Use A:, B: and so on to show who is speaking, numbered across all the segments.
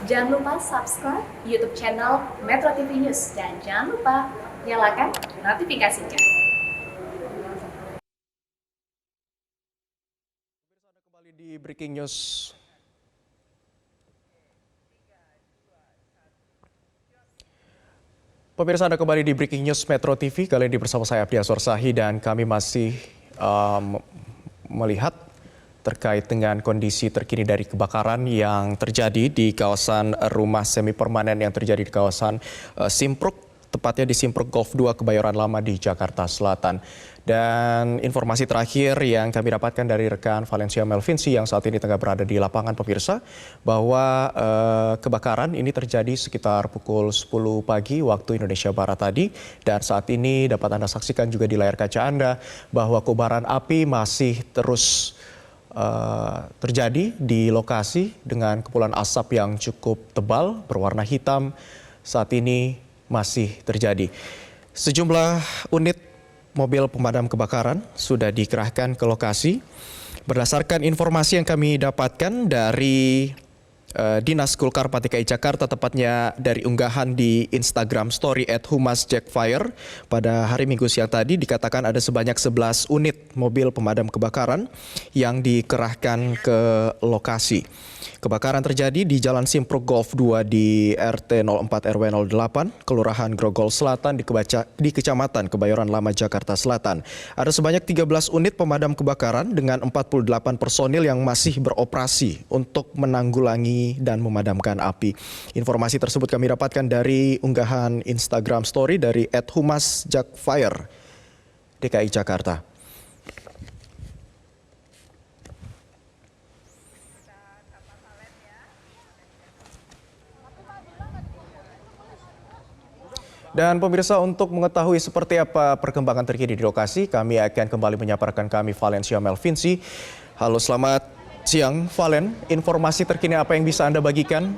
A: Jangan lupa subscribe YouTube channel Metro TV News dan jangan lupa nyalakan notifikasinya.
B: Kembali di Breaking News. Pemirsa, Anda kembali di Breaking News Metro TV. Kali ini bersama saya Abdi Aswar Sahi dan kami masih melihat terkait dengan kondisi terkini dari kebakaran yang terjadi di kawasan rumah semi permanen yang terjadi di kawasan Simpruk, tepatnya di Simpruk Golf 2 Kebayoran Lama di Jakarta Selatan. Dan informasi terakhir yang kami dapatkan dari rekan Valencia Melvinci yang saat ini tengah berada di lapangan, pemirsa, bahwa kebakaran ini terjadi sekitar pukul 10 pagi waktu Indonesia Barat tadi. Dan saat ini dapat Anda saksikan juga di layar kaca Anda bahwa kobaran api masih terus terjadi di lokasi dengan kepulan asap yang cukup tebal berwarna hitam saat ini masih terjadi. Sejumlah unit mobil pemadam kebakaran sudah dikerahkan ke lokasi. Berdasarkan informasi yang kami dapatkan dari Dinas Kulkarpat DKI Jakarta, tepatnya dari unggahan di Instagram Story @humasjackfire pada hari Minggu siang tadi, dikatakan ada sebanyak 11 unit mobil pemadam kebakaran yang dikerahkan ke lokasi. Kebakaran terjadi di Jalan Simpruk Golf 2 di RT 04 RW 08, Kelurahan Grogol Selatan di Kecamatan Kebayoran Lama, Jakarta Selatan. Ada sebanyak 13 unit pemadam kebakaran dengan 48 personil yang masih beroperasi untuk menanggulangi dan memadamkan api. Informasi tersebut kami dapatkan dari unggahan Instagram Story dari @humasjackfire DKI Jakarta. Dan pemirsa, untuk mengetahui seperti apa perkembangan terkini di lokasi, kami akan kembali menyapa rekan kami Valencia Melvinci. Halo, selamat siang Valen. Informasi terkini apa yang bisa Anda bagikan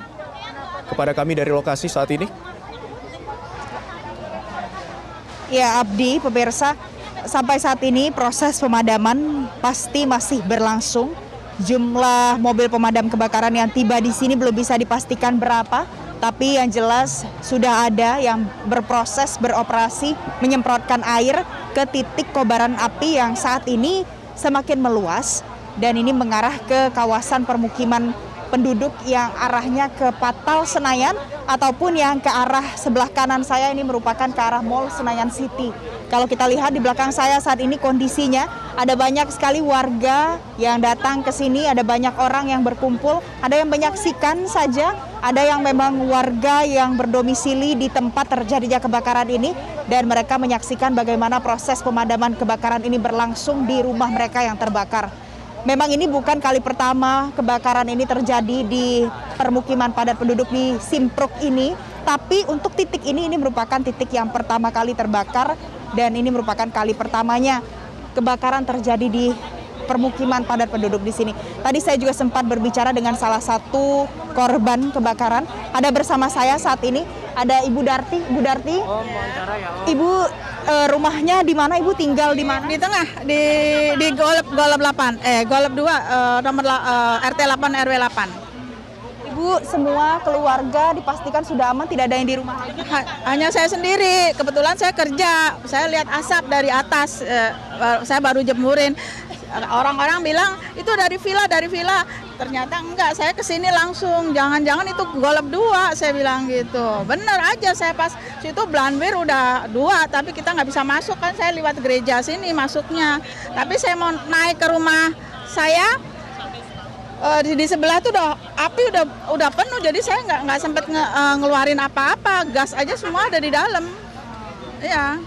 B: kepada kami dari lokasi saat ini?
C: Ya Abdi, pemirsa, sampai saat ini proses pemadaman pasti masih berlangsung. Jumlah mobil pemadam kebakaran yang tiba di sini belum bisa dipastikan berapa. Tapi yang jelas sudah ada yang berproses beroperasi menyemprotkan air ke titik kobaran api yang saat ini semakin meluas dan ini mengarah ke kawasan permukiman penduduk yang arahnya ke Patal Senayan ataupun yang ke arah sebelah kanan saya ini merupakan ke arah Mall Senayan City. Kalau kita lihat di belakang saya saat ini kondisinya ada banyak sekali warga yang datang ke sini, ada banyak orang yang berkumpul, ada yang menyaksikan saja, ada yang memang warga yang berdomisili di tempat terjadinya kebakaran ini dan mereka menyaksikan bagaimana proses pemadaman kebakaran ini berlangsung di rumah mereka yang terbakar. Memang ini bukan kali pertama kebakaran ini terjadi di permukiman padat penduduk di Simpruk ini, tapi untuk titik ini merupakan titik yang pertama kali terbakar dan ini merupakan kali pertamanya kebakaran terjadi di permukiman padat penduduk di sini. Tadi saya juga sempat berbicara dengan salah satu korban kebakaran. Ada bersama saya saat ini ada Ibu Darti. Ibu Darti, Ibu rumahnya di mana? Ibu tinggal di mana?
D: Di tengah, di Golep 8, Golep 2, nomor RT 8 RW 8.
C: Ibu, semua keluarga dipastikan sudah aman, tidak ada yang di rumah lagi?
D: Hanya saya sendiri, kebetulan saya kerja, saya lihat asap dari atas, saya baru jemurin. Orang-orang bilang itu dari villa, ternyata enggak, saya kesini langsung, jangan-jangan itu Golep 2, saya bilang gitu. Bener aja, saya pas situ Blanwir udah 2, tapi kita nggak bisa masuk kan, saya lewat gereja sini masuknya. Tapi saya mau naik ke rumah saya, di sebelah tuh api udah penuh, jadi saya nggak sempat ngeluarin apa-apa, gas aja semua ada di dalam. Ya.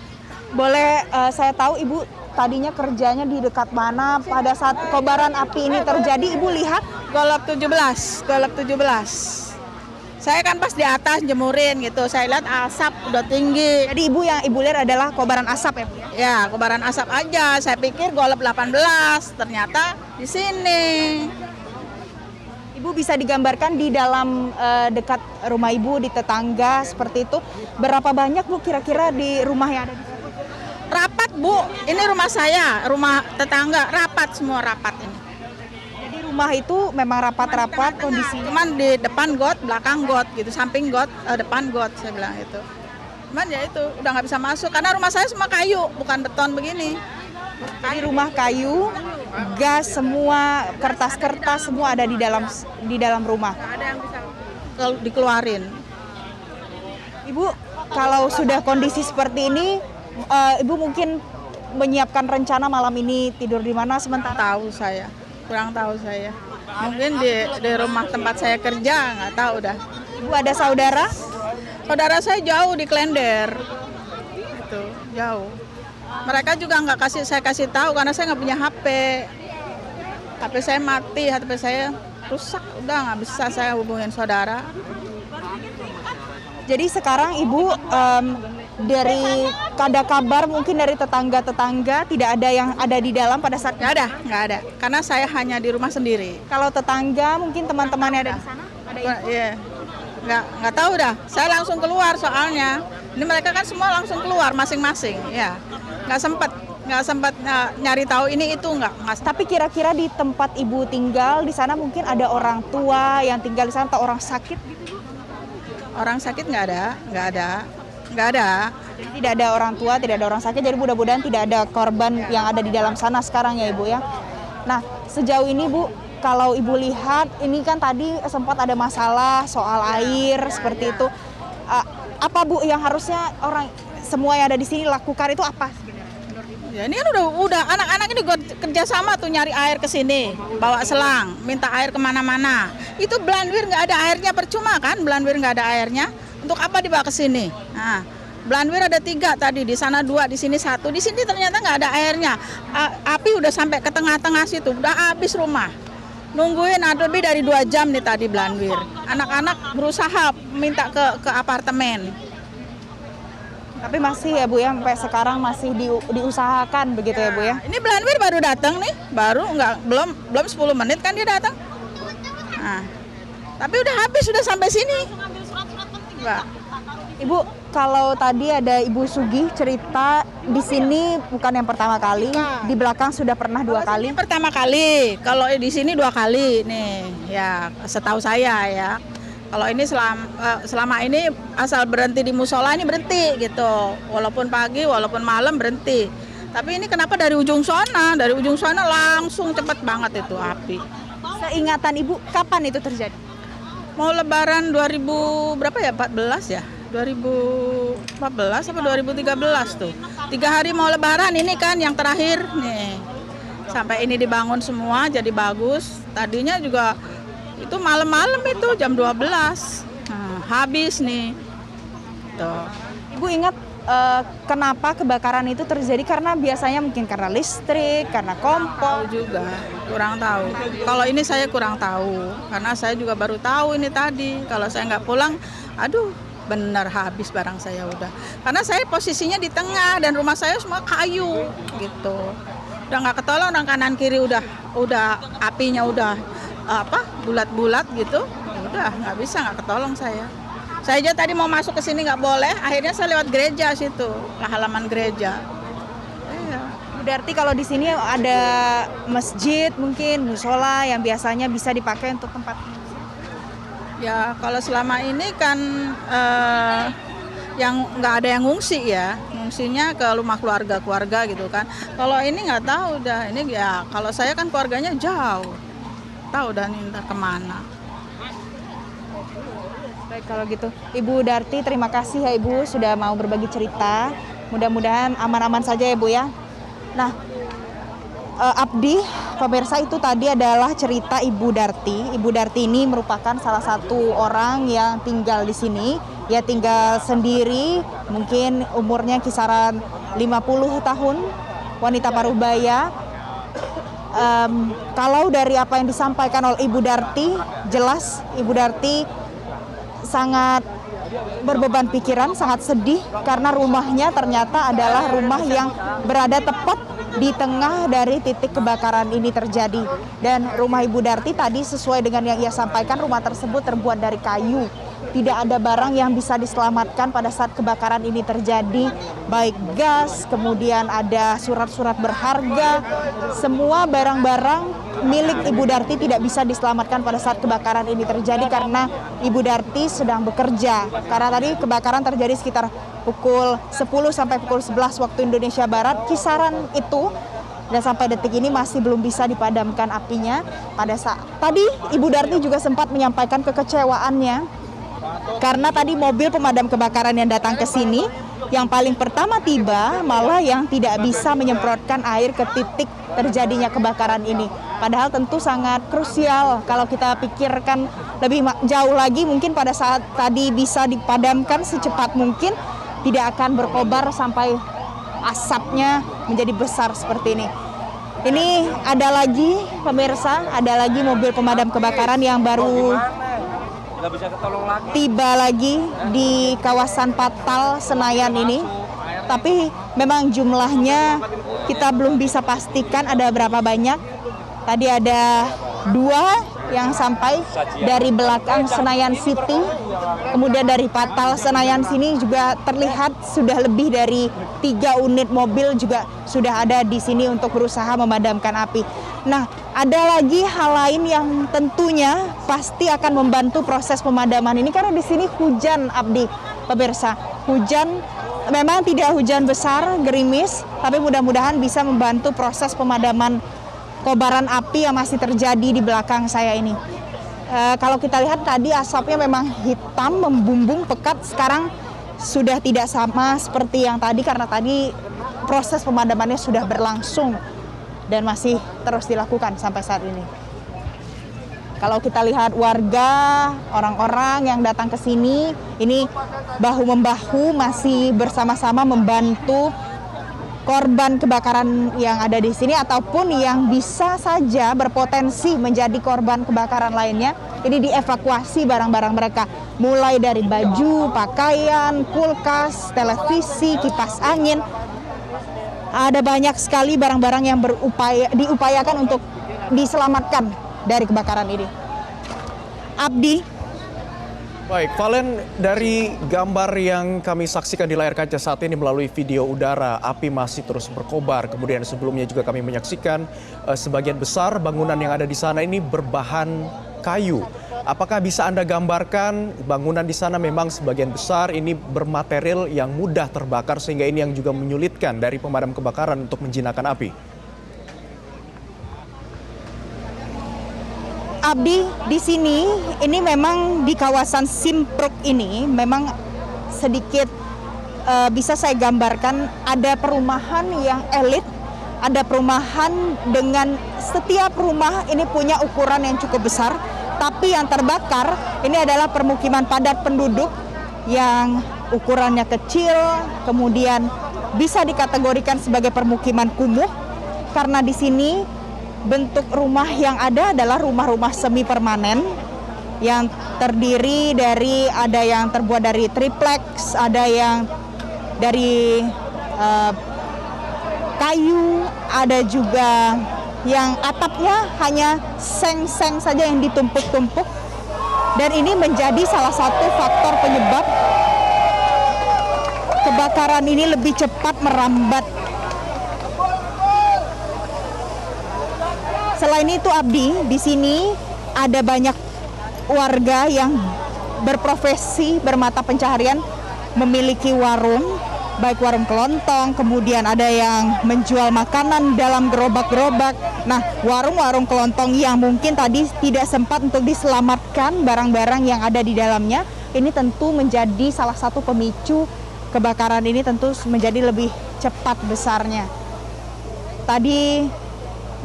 C: Boleh saya tahu Ibu tadinya kerjanya di dekat mana pada saat kobaran api ini terjadi? Ibu lihat?
D: Golep 17. Saya kan pas di atas jemurin gitu, saya lihat asap udah tinggi.
C: Jadi Ibu yang Ibu lihat adalah kobaran asap ya Bu?
D: Ya, kobaran asap aja. Saya pikir Golep 18, ternyata di sini.
C: Ibu bisa digambarkan di dalam dekat rumah Ibu, di tetangga seperti itu, berapa banyak Bu kira-kira di rumah yang ada di sana?
D: Rapat Bu, ini rumah saya, rumah tetangga, rapat semua rapat ini.
C: Jadi rumah itu memang rapat-rapat kondisi.
D: Cuman di depan got, belakang got gitu, samping got, depan got saya bilang itu. Cuman ya itu udah nggak bisa masuk karena rumah saya semua kayu, bukan beton begini.
C: Di rumah kayu, gas semua, kertas-kertas semua ada di dalam rumah.
D: Nggak ada yang bisa dikeluarin.
C: Ibu, kalau sudah kondisi seperti ini, Ibu mungkin menyiapkan rencana malam ini tidur di mana sementara?
D: Kurang tahu saya. Mungkin di rumah tempat saya kerja, nggak tahu dah.
C: Ibu ada saudara?
D: Saudara saya jauh di Klender, itu jauh. Mereka juga nggak saya kasih tahu karena saya nggak punya HP. HP saya mati, HP saya rusak, udah nggak bisa saya hubungin saudara.
C: Jadi sekarang Ibu dari ada kabar mungkin dari tetangga-tetangga tidak ada yang ada di dalam pada saat
D: Nggak ada. Karena saya hanya di rumah sendiri.
C: Kalau tetangga mungkin teman-temannya ada di sana? Ada info?
D: Iya. Nggak tahu dah. Saya langsung keluar soalnya. Ini mereka kan semua langsung keluar masing-masing. Ya. Nggak sempat nyari tahu ini itu nggak.
C: Tapi kira-kira di tempat Ibu tinggal di sana mungkin ada orang tua yang tinggal di sana atau orang sakit gitu?
D: Orang sakit nggak ada.
C: Jadi tidak ada orang tua, tidak ada orang sakit, jadi mudah-mudahan tidak ada korban yang ada di dalam sana sekarang ya Ibu ya. Nah, sejauh ini Bu, kalau Ibu lihat ini kan tadi sempat ada masalah soal air seperti itu. Apa Bu yang harusnya orang semua yang ada di sini lakukan itu apa sebenarnya?
D: Ya ini kan udah anak-anak ini kerja sama tuh nyari air ke sini, bawa selang, minta air kemana-mana. Itu Belandwir nggak ada airnya, percuma kan? Belandwir nggak ada airnya. Untuk apa dibawa ke sini? Nah, Belandwir ada 3 tadi, di sana 2, di sini 1. Di sini ternyata nggak ada airnya. Api udah sampai ke tengah-tengah situ, udah habis rumah. Nungguin ada lebih dari 2 jam nih tadi Belandwir. Anak-anak berusaha minta ke apartemen.
C: Tapi masih ya Bu ya, sampai sekarang masih diusahakan begitu ya Bu ya.
D: Ini Belandwir baru datang nih, belum 10 menit kan dia datang. Nah, tapi udah habis, sudah sampai sini. Mbak.
C: Ibu, kalau tadi ada Ibu Sugih cerita di sini bukan yang pertama kali, di belakang sudah pernah 2 kali.
D: Ini pertama kali, kalau di sini 2 kali nih, ya setahu saya ya. Kalau ini selama ini asal berhenti di musola ini berhenti gitu, walaupun pagi, walaupun malam berhenti. Tapi ini kenapa dari ujung sana langsung cepet banget itu api.
C: Seingatan Ibu, kapan itu terjadi?
D: Mau Lebaran 2000 berapa ya? 14 ya? 2014 apa 2013 tuh. 3 hari mau Lebaran ini kan yang terakhir nih. Sampai ini dibangun semua jadi bagus. Tadinya juga itu malam-malam itu jam 12. Nah, habis nih. Tuh.
C: Ibu ingat kenapa kebakaran itu terjadi? Karena biasanya mungkin karena listrik, karena kompor.
D: Juga kurang tahu. Kalau ini saya kurang tahu karena saya juga baru tahu ini tadi. Kalau saya nggak pulang, aduh benar habis barang saya udah. Karena saya posisinya di tengah dan rumah saya semua kayu gitu. Udah nggak ketolong, orang kanan kiri udah apinya udah bulat-bulat gitu. Ya udah nggak bisa, nggak ketolong saya. Saya aja tadi mau masuk ke sini nggak boleh, akhirnya saya lewat gereja situ, halaman gereja. Iya.
C: Bu Darti, kalau di sini ada masjid mungkin, musola yang biasanya bisa dipakai untuk tempat pengungsian?
D: Ya kalau selama ini kan yang nggak ada yang ngungsi ya, ngungsinya ke rumah keluarga gitu kan. Kalau ini nggak tahu dah, ini ya kalau saya kan keluarganya jauh, tahu dah nih ntar kemana.
C: Baik kalau gitu, Ibu Darti terima kasih ya Ibu sudah mau berbagi cerita. Mudah-mudahan aman-aman saja ya Bu ya. Nah, Abdi, pemirsa, itu tadi adalah cerita Ibu Darti. Ibu Darti ini merupakan salah satu orang yang tinggal di sini. Ya tinggal sendiri, mungkin umurnya kisaran 50 tahun, wanita parubaya. Kalau dari apa yang disampaikan oleh Ibu Darti, jelas Ibu Darti sangat berbeban pikiran, sangat sedih karena rumahnya ternyata adalah rumah yang berada tepat di tengah dari titik kebakaran ini terjadi. Dan rumah Ibu Darti tadi sesuai dengan yang ia sampaikan, rumah tersebut terbuat dari kayu. tidak ada barang yang bisa diselamatkan pada saat kebakaran ini terjadi, baik gas, kemudian ada surat-surat berharga, semua barang-barang milik Ibu Darti tidak bisa diselamatkan pada saat kebakaran ini terjadi karena Ibu Darti sedang bekerja. Karena tadi kebakaran terjadi sekitar pukul 10 sampai pukul 11 waktu Indonesia Barat, kisaran itu. Dan sampai detik ini masih belum bisa dipadamkan apinya. Pada saat tadi Ibu Darti juga sempat menyampaikan kekecewaannya karena tadi mobil pemadam kebakaran yang datang ke sini yang paling pertama tiba malah yang tidak bisa menyemprotkan air ke titik terjadinya kebakaran ini. Padahal tentu sangat krusial kalau kita pikirkan lebih jauh lagi, mungkin pada saat tadi bisa dipadamkan secepat mungkin, tidak akan berkobar sampai asapnya menjadi besar seperti ini. Ini ada lagi pemirsa, ada lagi mobil pemadam kebakaran yang baru tiba lagi di kawasan Patal Senayan ini. Tapi memang jumlahnya kita belum bisa pastikan ada berapa banyak. Tadi ada 2 yang sampai dari belakang Senayan City, kemudian dari Patal Senayan sini juga terlihat sudah lebih dari 3 unit mobil juga sudah ada di sini untuk berusaha memadamkan api. Nah, ada lagi hal lain yang tentunya pasti akan membantu proses pemadaman ini karena di sini hujan, Abdi, pemirsa. Hujan memang tidak hujan besar, gerimis, tapi mudah-mudahan bisa membantu proses pemadaman kobaran api yang masih terjadi di belakang saya ini. Kalau kita lihat tadi asapnya memang hitam, membumbung pekat. Sekarang sudah tidak sama seperti yang tadi karena tadi proses pemadamannya sudah berlangsung dan masih terus dilakukan sampai saat ini. Kalau kita lihat warga, orang-orang yang datang ke sini, ini bahu-membahu masih bersama-sama membantu korban kebakaran yang ada di sini ataupun yang bisa saja berpotensi menjadi korban kebakaran lainnya. Ini dievakuasi barang-barang mereka, mulai dari baju, pakaian, kulkas, televisi, kipas angin. Ada banyak sekali barang-barang yang diupayakan untuk diselamatkan dari kebakaran ini. Abdi.
B: Baik, Valen, dari gambar yang kami saksikan di layar kaca saat ini melalui video udara, api masih terus berkobar. Kemudian sebelumnya juga kami menyaksikan sebagian besar bangunan yang ada di sana ini berbahan kayu. Apakah bisa Anda gambarkan bangunan di sana memang sebagian besar ini bermaterial yang mudah terbakar sehingga ini yang juga menyulitkan dari pemadam kebakaran untuk menjinakkan api?
C: Abdi, di sini ini memang di kawasan Simpruk ini memang sedikit bisa saya gambarkan ada perumahan yang elit, ada perumahan dengan setiap rumah ini punya ukuran yang cukup besar, tapi yang terbakar ini adalah permukiman padat penduduk yang ukurannya kecil, kemudian bisa dikategorikan sebagai permukiman kumuh karena di sini bentuk rumah yang ada adalah rumah-rumah semi permanen yang terdiri dari ada yang terbuat dari triplex, ada yang dari kayu, ada juga yang atapnya hanya seng-seng saja yang ditumpuk-tumpuk. Dan ini menjadi salah satu faktor penyebab kebakaran ini lebih cepat merambat. Selain itu, Abdi, di sini ada banyak warga yang berprofesi bermata pencaharian memiliki warung, baik warung kelontong, kemudian ada yang menjual makanan dalam gerobak-gerobak. Nah, warung-warung kelontong yang mungkin tadi tidak sempat untuk diselamatkan barang-barang yang ada di dalamnya, ini tentu menjadi salah satu pemicu kebakaran ini tentu menjadi lebih cepat besarnya. Tadi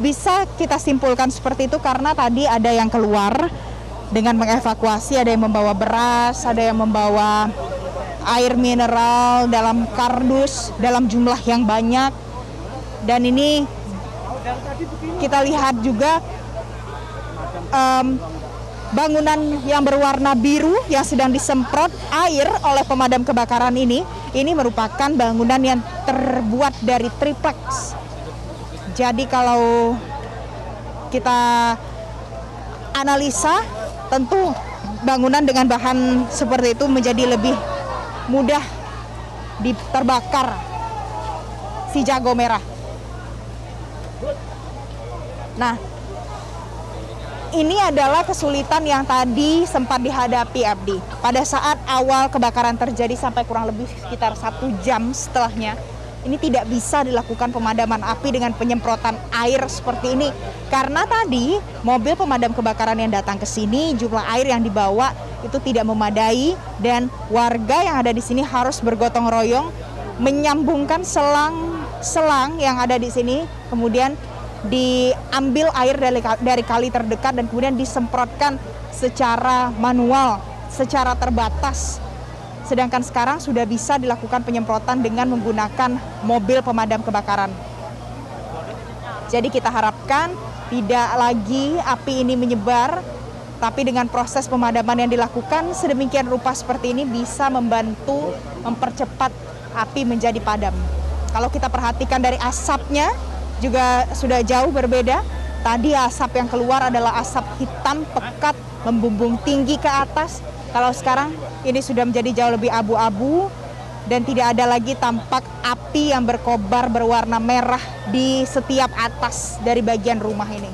C: bisa kita simpulkan seperti itu karena tadi ada yang keluar dengan mengevakuasi, ada yang membawa beras, ada yang membawa air mineral dalam kardus dalam jumlah yang banyak. Dan ini kita lihat juga bangunan yang berwarna biru yang sedang disemprot air oleh pemadam kebakaran ini merupakan bangunan yang terbuat dari triplex. Jadi kalau kita analisa, tentu bangunan dengan bahan seperti itu menjadi lebih mudah terbakar si jago merah. Nah, ini adalah kesulitan yang tadi sempat dihadapi Abdi. Pada saat awal kebakaran terjadi sampai kurang lebih sekitar 1 jam setelahnya, ini tidak bisa dilakukan pemadaman api dengan penyemprotan air seperti ini. Karena tadi mobil pemadam kebakaran yang datang ke sini, jumlah air yang dibawa itu tidak memadai dan warga yang ada di sini harus bergotong royong menyambungkan selang yang ada di sini, kemudian diambil air dari kali terdekat dan kemudian disemprotkan secara manual, secara terbatas. Sedangkan sekarang sudah bisa dilakukan penyemprotan dengan menggunakan mobil pemadam kebakaran. Jadi kita harapkan tidak lagi api ini menyebar, tapi dengan proses pemadaman yang dilakukan sedemikian rupa seperti ini bisa membantu mempercepat api menjadi padam. Kalau kita perhatikan dari asapnya juga sudah jauh berbeda. Tadi asap yang keluar adalah asap hitam pekat membumbung tinggi ke atas. Kalau sekarang ini sudah menjadi jauh lebih abu-abu dan tidak ada lagi tampak api yang berkobar berwarna merah di setiap atas dari bagian rumah ini.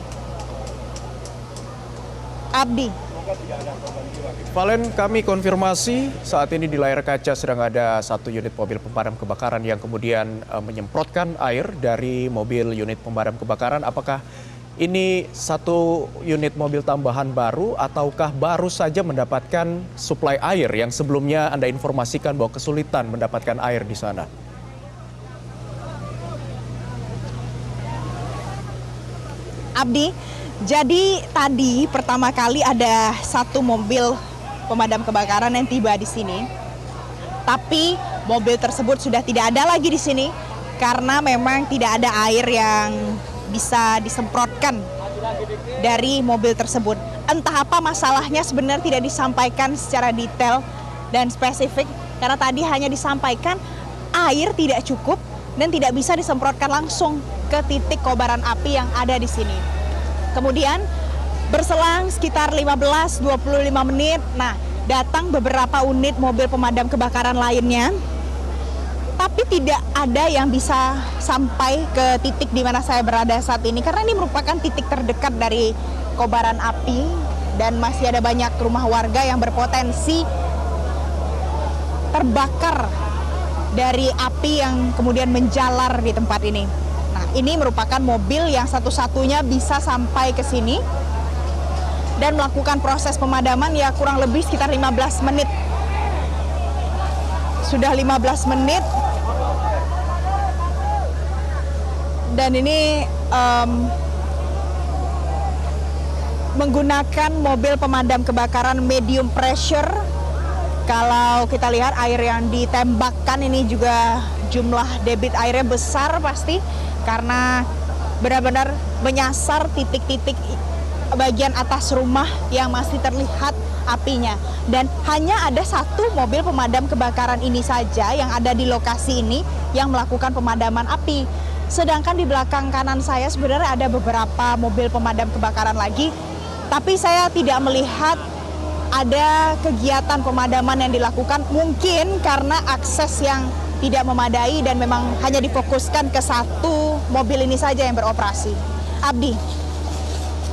C: Abdi.
B: Valen, kami konfirmasi saat ini di layar kaca sedang ada 1 unit mobil pemadam kebakaran yang kemudian menyemprotkan air dari mobil unit pemadam kebakaran. Apakah ini 1 unit mobil tambahan baru ataukah baru saja mendapatkan suplai air yang sebelumnya Anda informasikan bahwa kesulitan mendapatkan air di sana?
C: Abdi, jadi tadi pertama kali ada 1 mobil pemadam kebakaran yang tiba di sini. Tapi mobil tersebut sudah tidak ada lagi di sini karena memang tidak ada air yang bisa disemprotkan dari mobil tersebut. Entah apa masalahnya sebenarnya tidak disampaikan secara detail dan spesifik karena tadi hanya disampaikan air tidak cukup dan tidak bisa disemprotkan langsung ke titik kobaran api yang ada di sini. Kemudian berselang sekitar 15-25 menit, datang beberapa unit mobil pemadam kebakaran lainnya, tapi tidak ada yang bisa sampai ke titik di mana saya berada saat ini, karena ini merupakan titik terdekat dari kobaran api dan masih ada banyak rumah warga yang berpotensi terbakar dari api yang kemudian menjalar di tempat ini. Nah, ini merupakan mobil yang satu-satunya bisa sampai ke sini dan melakukan proses pemadaman ya kurang lebih sekitar 15 menit. Sudah 15 menit dan ini menggunakan mobil pemadam kebakaran medium pressure. Kalau kita lihat air yang ditembakkan ini juga jumlah debit airnya besar pasti karena benar-benar menyasar titik-titik bagian atas rumah yang masih terlihat apinya. Dan hanya ada 1 mobil pemadam kebakaran ini saja yang ada di lokasi ini yang melakukan pemadaman api. Sedangkan di belakang kanan saya sebenarnya ada beberapa mobil pemadam kebakaran lagi, tapi saya tidak melihat ada kegiatan pemadaman yang dilakukan, mungkin karena akses yang tidak memadai dan memang hanya difokuskan ke 1 mobil ini saja yang beroperasi. Abdi.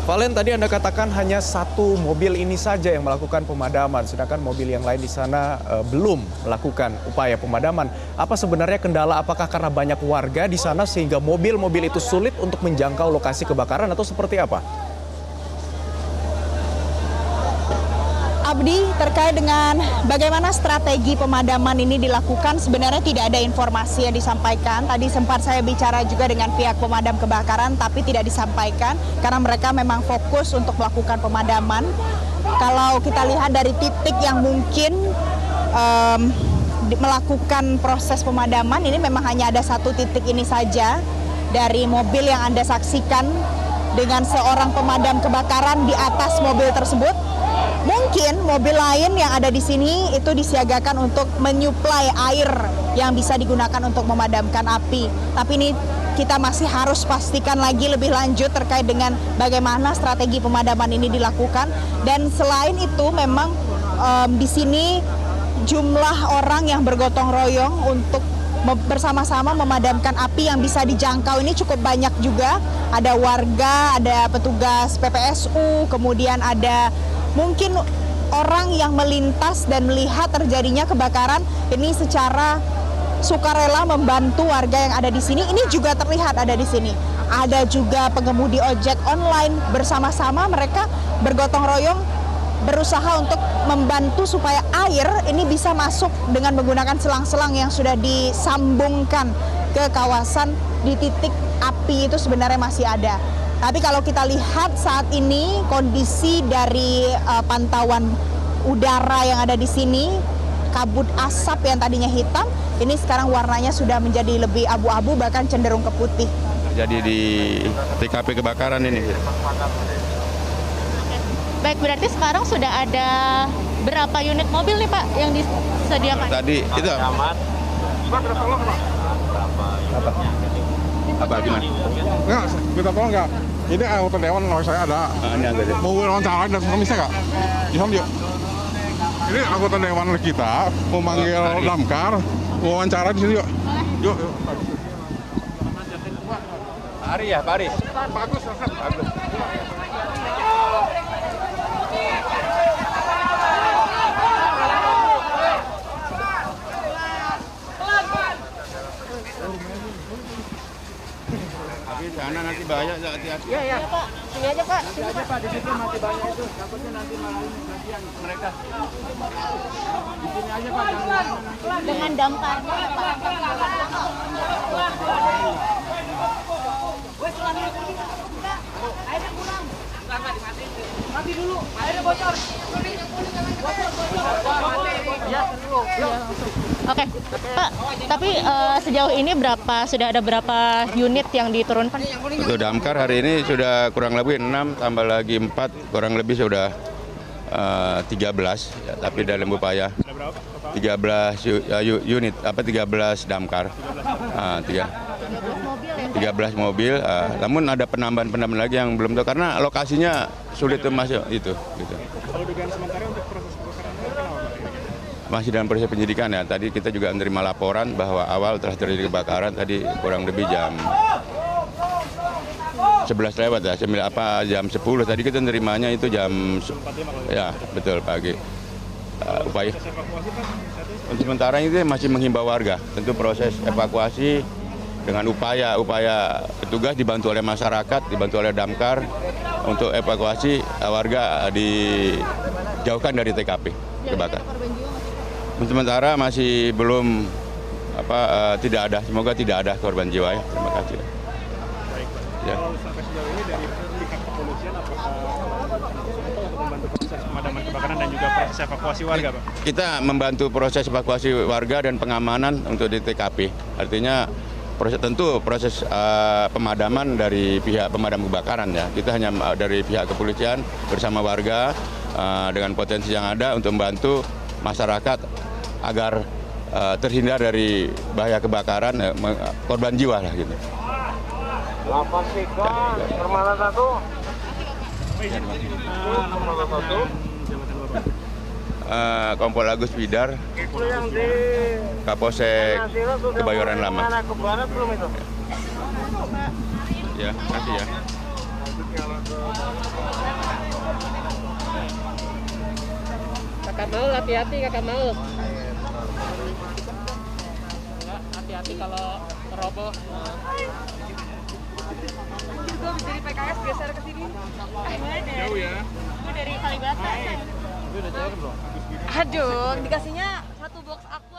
B: Valen, tadi Anda katakan hanya 1 mobil ini saja yang melakukan pemadaman, sedangkan mobil yang lain di sana belum melakukan upaya pemadaman. Apa sebenarnya kendala? Apakah karena banyak warga di sana sehingga mobil-mobil itu sulit untuk menjangkau lokasi kebakaran atau seperti apa?
C: Abdi, terkait dengan bagaimana strategi pemadaman ini dilakukan, sebenarnya tidak ada informasi yang disampaikan. Tadi sempat saya bicara juga dengan pihak pemadam kebakaran, tapi tidak disampaikan karena mereka memang fokus untuk melakukan pemadaman. Kalau kita lihat dari titik yang mungkin melakukan proses pemadaman, ini memang hanya ada 1 titik ini saja dari mobil yang Anda saksikan dengan seorang pemadam kebakaran di atas mobil tersebut. Mungkin mobil lain yang ada di sini itu disiagakan untuk menyuplai air yang bisa digunakan untuk memadamkan api. Tapi ini kita masih harus pastikan lagi lebih lanjut terkait dengan bagaimana strategi pemadaman ini dilakukan. Dan selain itu memang di sini jumlah orang yang bergotong royong untuk bersama-sama memadamkan api yang bisa dijangkau ini cukup banyak juga. Ada warga, ada petugas PPSU, kemudian ada mungkin orang yang melintas dan melihat terjadinya kebakaran ini secara sukarela membantu warga yang ada di sini. Ini juga terlihat ada di sini. Ada juga pengemudi ojek online, bersama-sama mereka bergotong royong berusaha untuk membantu supaya air ini bisa masuk dengan menggunakan selang-selang yang sudah disambungkan ke kawasan. Di titik api itu sebenarnya masih ada. Tapi kalau kita lihat saat ini kondisi dari pantauan udara yang ada di sini, kabut asap yang tadinya hitam, ini sekarang warnanya sudah menjadi lebih abu-abu, bahkan cenderung ke putih.
E: Jadi di TKP kebakaran ini.
F: Baik, berarti sekarang sudah ada berapa unit mobil nih Pak yang disediakan?
E: Tadi itu apa gimana?
G: Enggak, minta tolong enggak? Ini anggota dewan kalau saya ada.
E: Ini anggota dewan.
G: Mau wawancara dan bisa enggak? Yuk. Ini anggota dewan kita mau manggil damkar, wawancara di sini yuk. Yuk.
E: Pak Ari.
G: Bagus.
E: Sana nanti bahaya, hati-hati.
F: Iya Pak, sini aja Pak.
E: Sini aja Pak, di situ masih banyak itu. Takutnya nanti malah bagian mereka. Di sini aja Pak.
F: Dengan damkarnya Pak.
H: Mati dulu, airnya bocor.
F: Oke, Pak. Tapi sejauh ini sudah ada berapa unit yang diturunkan?
E: Untuk damkar hari ini sudah kurang lebih 6, tambah lagi 4, kurang lebih sudah 13. Ya, tapi dalam upaya 13 unit, 13 damkar. 13 mobil, namun ada penambahan lagi yang belum tahu karena lokasinya sulit masuk itu. Gitu.
G: Kalau dugaan sementara untuk proses kebakaran
E: Masih dalam proses penyidikan ya. Tadi kita juga menerima laporan bahwa awal telah terjadi kebakaran tadi kurang lebih jam 11 lewat ya, jam 10 tadi kita nerimanya itu jam ya betul pagi. Upaya untuk sementara ini masih menghimbau warga, tentu proses evakuasi dengan upaya petugas dibantu oleh masyarakat, dibantu oleh damkar untuk evakuasi warga dijauhkan dari TKP kebakaran. Sementara masih belum tidak ada, semoga tidak ada korban jiwa ya. Terima kasih. Ya.
G: Kalau sampai sejauh ini dari pihak kepolisian apakah membantu proses pemadaman kebakaran dan juga proses evakuasi warga, Pak?
E: Kita membantu proses evakuasi warga dan pengamanan untuk di TKP. Artinya proses pemadaman dari pihak pemadam kebakaran ya. Kita hanya dari pihak kepolisian bersama warga dengan potensi yang ada untuk membantu masyarakat agar terhindar dari bahaya kebakaran, korban jiwa lah gitu.
H: 8 Pika, Permana 1.
E: Kompol Agus Widar,
H: Itu yang di
E: Kapolsek Kebayoran Lama.
H: Mana ke barat belum itu?
E: Ya, kasih ya.
I: Kakak Maul, hati-hati Kakak Maul. Hati-hati kalau roboh.
A: Dari PKS geser ke sini.
G: Jauh ya.
A: Gue dari Kalibata.
I: Itu udah cair belum?
A: Aduh, dikasihnya satu box aku.